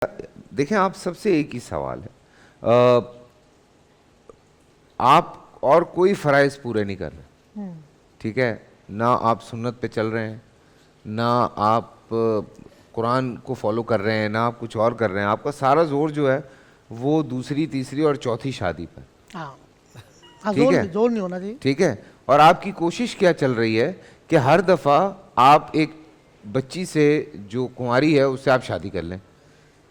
دیکھیں آپ سب سے ایک ہی سوال ہے، آپ اور کوئی فرائض پورے نہیں کر رہے، ٹھیک ہے؟ نہ آپ سنت پہ چل رہے ہیں، نہ آپ قرآن کو فالو کر رہے ہیں، نہ آپ کچھ اور کر رہے ہیں. آپ کا سارا زور جو ہے وہ دوسری تیسری اور چوتھی شادی پر. ٹھیک ہے، زور نہیں ہونا چاہیے. ٹھیک ہے. اور آپ کی کوشش کیا چل رہی ہے کہ ہر دفعہ آپ ایک بچی سے جو کنواری ہے اس سے آپ شادی کر لیں.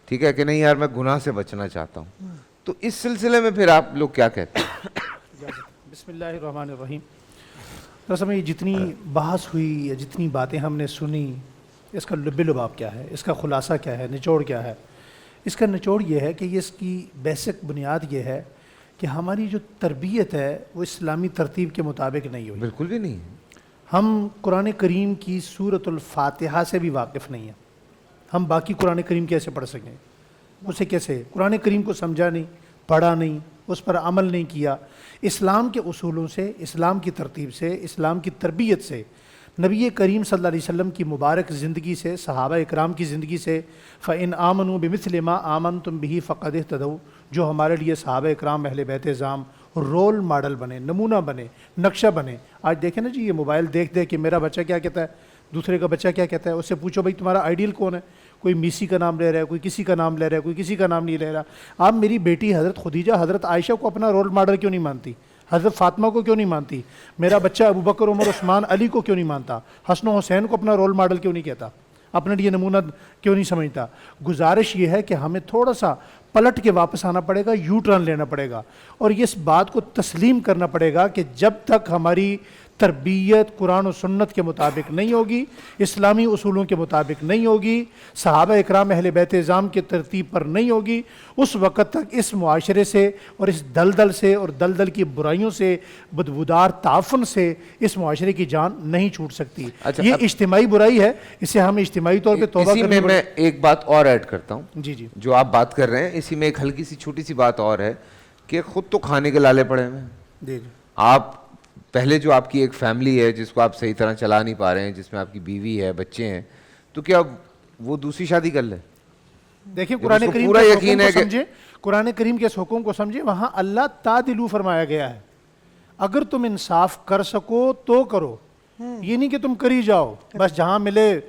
ٹھیک ہے کہ نہیں یار میں گناہ سے بچنا چاہتا ہوں. تو اس سلسلے میں پھر آپ لوگ کیا کہتے ہیں؟ بسم اللہ الرحمن الرحیم. دراصل میں جتنی بحث ہوئی یا جتنی باتیں ہم نے سنی، اس کا لب لباب کیا ہے، اس کا خلاصہ کیا ہے، نچوڑ کیا ہے؟ اس کا نچوڑ یہ ہے کہ یہ اس کی بیسک بنیاد یہ ہے کہ ہماری جو تربیت ہے وہ اسلامی ترتیب کے مطابق نہیں ہوئی. بالکل بھی نہیں. ہم قرآن کریم کی سورۃ الفاتحہ سے بھی واقف نہیں ہیں. ہم باقی قرآن کریم کیسے پڑھ سکیں؟ اسے کیسے؟ قرآن کریم کو سمجھا نہیں، پڑھا نہیں، اس پر عمل نہیں کیا. اسلام کے اصولوں سے، اسلام کی ترتیب سے، اسلام کی تربیت سے، نبی کریم صلی اللہ علیہ وسلم کی مبارک زندگی سے، صحابہ اکرام کی زندگی سے، فَإِنْ آمَنُوا بِمِثْلِ مَا آمَنْتُمْ بِهِ فَقَدِ اهْتَدَوْا، جو ہمارے لیے صحابہ اکرام اہل بیت اعظام رول ماڈل بنے، نمونہ بنے، نقشہ بنے. آج دیکھیں نا جی، یہ موبائل دیکھ دے کہ میرا بچہ کیا کہتا ہے، دوسرے کا بچہ کیا کہتا ہے. اس سے پوچھو بھائی تمہارا آئیڈیل کون ہے؟ کوئی میسی کا نام لے رہا ہے، کوئی کسی کا نام لے رہا ہے، کوئی کسی کا نام نہیں لے رہا. آپ میری بیٹی حضرت خدیجہ، حضرت عائشہ کو اپنا رول ماڈل کیوں نہیں مانتی؟ حضرت فاطمہ کو کیوں نہیں مانتی؟ میرا بچہ ابو بکر، عمر، عثمان، علی کو کیوں نہیں مانتا؟ حسن و حسین کو اپنا رول ماڈل کیوں نہیں کہتا؟ اپنے لیے نمونہ کیوں نہیں سمجھتا؟ گزارش یہ ہے کہ ہمیں تھوڑا سا پلٹ کے واپس آنا پڑے گا، یو ٹرن لینا پڑے گا، اور اس بات کو تسلیم کرنا پڑے گا کہ جب تک ہماری تربیت قرآن و سنت کے مطابق نہیں ہوگی، اسلامی اصولوں کے مطابق نہیں ہوگی، صحابہ اکرام اہل بیت اعظام کی ترتیب پر نہیں ہوگی، اس وقت تک اس معاشرے سے اور اس دلدل سے اور دلدل کی برائیوں سے، بدبودار تعفن سے اس معاشرے کی جان نہیں چھوٹ سکتی. یہ اجتماعی برائی ہے، اسے ہم اجتماعی طور پہ توبہ کرنے. اسی میں ایک بات اور ایڈ کرتا ہوں. جی جی، جو آپ بات کر رہے ہیں اسی میں ایک ہلکی سی چھوٹی سی بات اور ہے کہ خود تو کھانے کے لالے پڑے ہیں. جی جی، آپ پہلے جو آپ کی ایک فیملی ہے جس کو آپ صحیح طرح چلا نہیں پا رہے ہیں، جس میں آپ کی بیوی ہے، بچے ہیں، تو کیا وہ دوسری شادی کر لے؟ دیکھیں قرآن کریم کے حکم کو سمجھیں، قرآن کریم کے حکم کو سمجھیں. وہاں اللہ تعدلو فرمایا گیا ہے. اگر تم انصاف کر سکو تو کرو، یہ نہیں کہ تم کری جاؤ بس جہاں ملے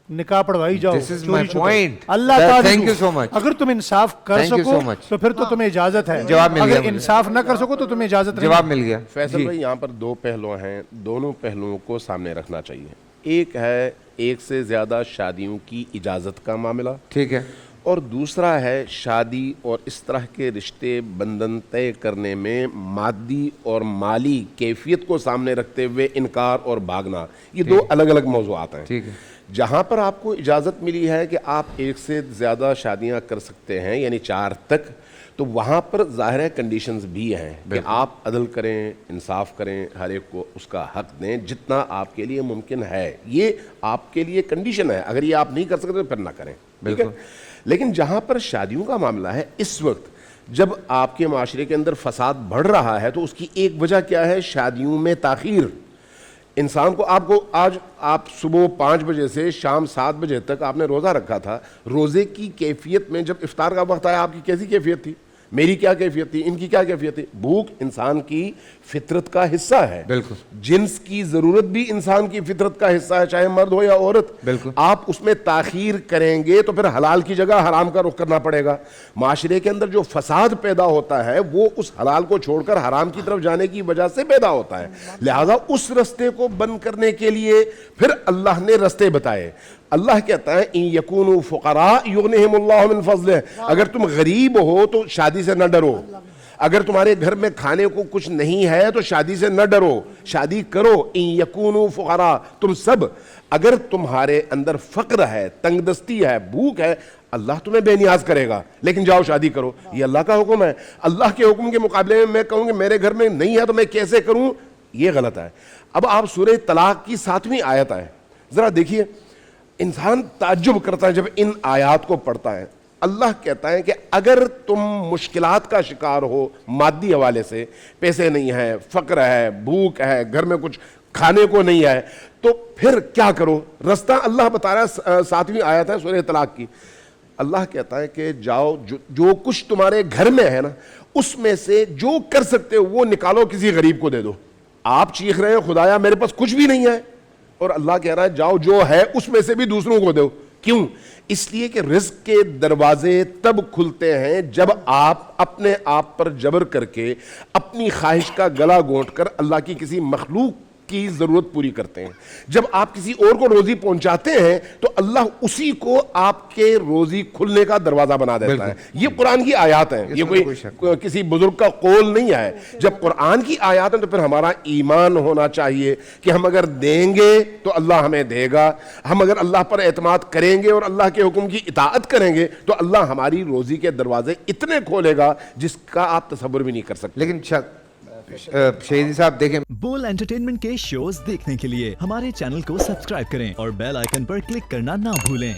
نکاح پڑھوائی جاؤ. This is my point. Allah Thank you so much. اگر تم انصاف کر سکو تو پھر تو تمہیں اجازت ہے. جواب مل گیا. اگر انصاف نہ کر سکو تو تمہیں اجازت نہیں. جواب مل گیا. فیصل بھائی، یہاں پر دو پہلو ہیں، دونوں پہلوؤں کو سامنے رکھنا چاہیے. ایک ہے ایک سے زیادہ شادیوں کی اجازت کا معاملہ، ٹھیک ہے، اور دوسرا ہے شادی اور اس طرح کے رشتے بندھن طے کرنے میں مادی اور مالی کیفیت کو سامنے رکھتے ہوئے انکار اور بھاگنا. یہ دو الگ الگ موضوعات ہیں. ٹھیک ہے. جہاں پر آپ کو اجازت ملی ہے کہ آپ ایک سے زیادہ شادیاں کر سکتے ہیں، یعنی 4 تک، تو وہاں پر ظاہر ہے کنڈیشنز بھی ہیں کہ آپ عدل کریں، انصاف کریں، ہر ایک کو اس کا حق دیں جتنا آپ کے لیے ممکن ہے. یہ آپ کے لیے کنڈیشن ہے. اگر یہ آپ نہیں کر سکتے تو پھر نہ کریں. بالکل. لیکن جہاں پر شادیوں کا معاملہ ہے، اس وقت جب آپ کے معاشرے کے اندر فساد بڑھ رہا ہے تو اس کی ایک وجہ کیا ہے؟ شادیوں میں تاخیر. انسان کو آج آپ صبح 5 بجے سے شام 7 بجے تک آپ نے روزہ رکھا تھا. روزے کی کیفیت میں جب افطار کا وقت آیا آپ کی کیسی کیفیت تھی؟ میری کیا کیفیت تھی؟ ان کی کیا کیفیت تھی؟ بھوک انسان کی فطرت کا حصہ ہے. بالکل. جنس کی ضرورت بھی انسان کی فطرت کا حصہ ہے، چاہے مرد ہو یا عورت. بالکل. آپ اس میں تاخیر کریں گے تو پھر حلال کی جگہ حرام کا رخ کرنا پڑے گا. معاشرے کے اندر جو فساد پیدا ہوتا ہے وہ اس حلال کو چھوڑ کر حرام کی طرف جانے کی وجہ سے پیدا ہوتا ہے. لہذا اس رستے کو بند کرنے کے لیے پھر اللہ نے رستے بتائے. اللہ کہتا ہے ان یکونوا فقراء یغنہم اللہ من فضلہ. اگر تم غریب ہو تو شادی سے نہ ڈرو. اگر تمہارے گھر میں کھانے کو کچھ نہیں ہے تو شادی سے نہ ڈرو، شادی کرو. ان یکونوا فقراء، تم سب اگر تمہارے اندر فقر ہے، تنگ دستی ہے، بھوک ہے، اللہ تمہیں بے نیاز کرے گا، لیکن جاؤ شادی کرو. یہ اللہ کا حکم ہے. اللہ کے حکم کے مقابلے میں میں کہوں کہ میرے گھر میں نہیں ہے تو میں کیسے کروں، یہ غلط ہے. اب آپ سورہ طلاق کی 7ویں آیت ہے، ذرا دیکھیے. انسان تعجب کرتا ہے جب ان آیات کو پڑھتا ہے. اللہ کہتا ہے کہ اگر تم مشکلات کا شکار ہو مادی حوالے سے، پیسے نہیں ہیں، فقر ہے، بھوک ہے، گھر میں کچھ کھانے کو نہیں ہے، تو پھر کیا کرو؟ رستہ اللہ بتا رہا ہے. 7ویں آیت ہے سورہ طلاق کی. اللہ کہتا ہے کہ جاؤ جو کچھ تمہارے گھر میں ہے نا اس میں سے جو کر سکتے ہو وہ نکالو, کسی غریب کو دے دو. آپ چیخ رہے ہیں خدایا میرے پاس کچھ بھی نہیں ہے, اور اللہ کہہ رہا ہے جاؤ جو ہے اس میں سے بھی دوسروں کو دو. کیوں؟ اس لیے کہ رزق کے دروازے تب کھلتے ہیں جب آپ اپنے آپ پر جبر کر کے اپنی خواہش کا گلا گھونٹ کر اللہ کی کسی مخلوق کی ضرورت پوری کرتے ہیں. جب آپ کسی اور کو روزی پہنچاتے ہیں تو اللہ اسی کو آپ کے روزی کھلنے کا دروازہ بنا دیتا ہے. یہ قرآن کی آیات ہیں, یہ کوئی کسی بزرگ کا قول نہیں ہے. جب قرآن کی آیات ہیں تو پھر ہمارا ایمان ہونا چاہیے کہ ہم اگر دیں گے تو اللہ ہمیں دے گا, ہم اگر اللہ پر اعتماد کریں گے اور اللہ کے حکم کی اطاعت کریں گے تو اللہ ہماری روزی کے دروازے اتنے کھولے گا جس کا آپ تصور بھی نہیں کر سکتے. لیکن شہیدی صاحب دیکھیں, بول انٹرٹینمنٹ کے شوز دیکھنے کے لیے ہمارے چینل کو سبسکرائب کریں اور بیل آئیکن پر کلک کرنا نہ بھولیں.